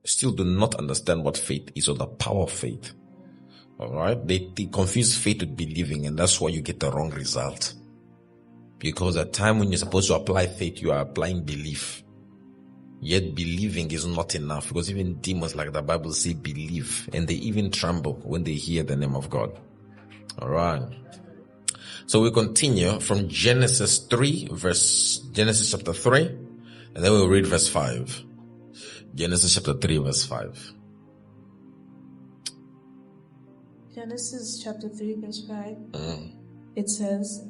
still do not understand what faith is or the power of faith. Alright? They confuse faith with believing, and that's why you get the wrong result. Because at the time when you're supposed to apply faith, you are applying belief. Yet believing is not enough, because even demons, like the Bible say, believe, and they even tremble when they hear the name of God. Alright. So we continue from Genesis chapter 3, and then we'll read verse 5. Genesis chapter 3 verse 5. Genesis chapter 3 verse 5. It says,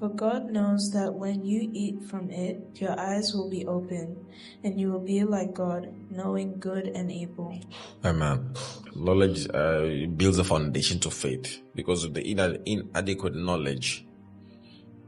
"For God knows that when you eat from it, your eyes will be open, and you will be like God, knowing good and evil." Amen. Knowledge builds a foundation to faith. Because of the inadequate knowledge,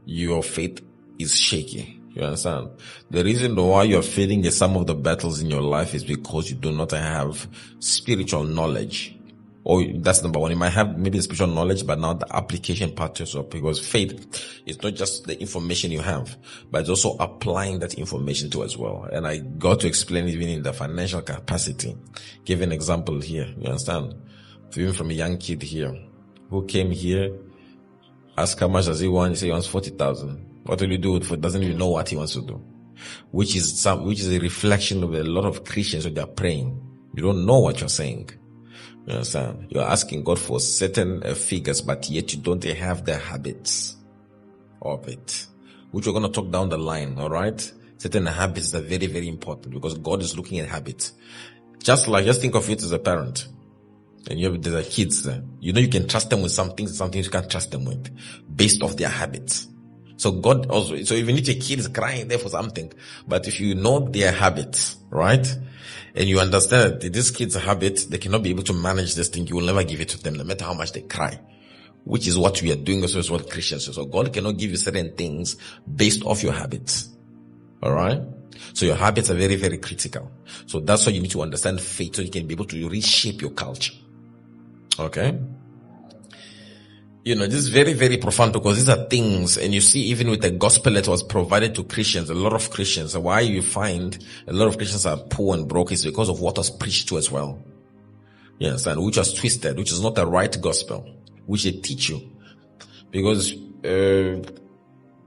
your faith is shaky. You understand? The reason why you're failing in some of the battles in your life is because you do not have spiritual knowledge. Or that's number one. You might have maybe the spiritual knowledge, but not the application part yourself. Because faith is not just the information you have, but it's also applying that information to as well. And I got to explain even in the financial capacity. Give an example here. You understand? Even from a young kid here who came here, ask how much does he want? He say he wants 40,000. What will you do with it? Doesn't even know what he wants to do. Which is a reflection of a lot of Christians when they're praying. You don't know what you're saying. You understand? You're asking God for certain figures, but yet you don't have the habits of it, which we're going to talk down the line. All right. Certain habits are very, very important, because God is looking at habits. Just think of it as a parent, and there are kids there. You know, you can trust them with some things you can't trust them with, based off their habits. So God also, so even if a kid is crying there for something, but if you know their habits, right? And you understand that this kid's habit, they cannot be able to manage this thing, you will never give it to them, no matter how much they cry. Which is what we are doing, also is what Christians do. So God cannot give you certain things based off your habits. Alright? So your habits are very, very critical. So that's why you need to understand faith, so you can be able to reshape your culture. Okay? You know, this is very, very profound, because these are things, and you see even with the gospel that was provided to Christians, a lot of Christians, why you find a lot of Christians are poor and broke is because of what was preached to as well. You understand? Which was twisted, which is not the right gospel, which they teach you. Because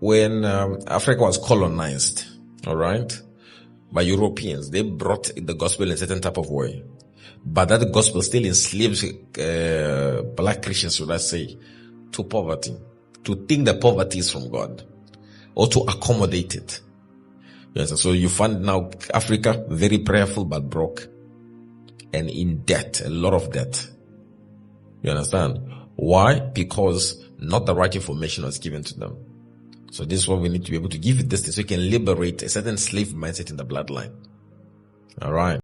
when Africa was colonized, alright, by Europeans, they brought the gospel in a certain type of way. But that gospel still enslaves black Christians, should I say, to poverty, to think that poverty is from God, or to accommodate it. Yes, so you find now Africa very prayerful but broke, and in debt, a lot of debt. You understand? Why? Because not the right information was given to them. So this is what we need to be able to give it this, so we can liberate a certain slave mindset in the bloodline. All right.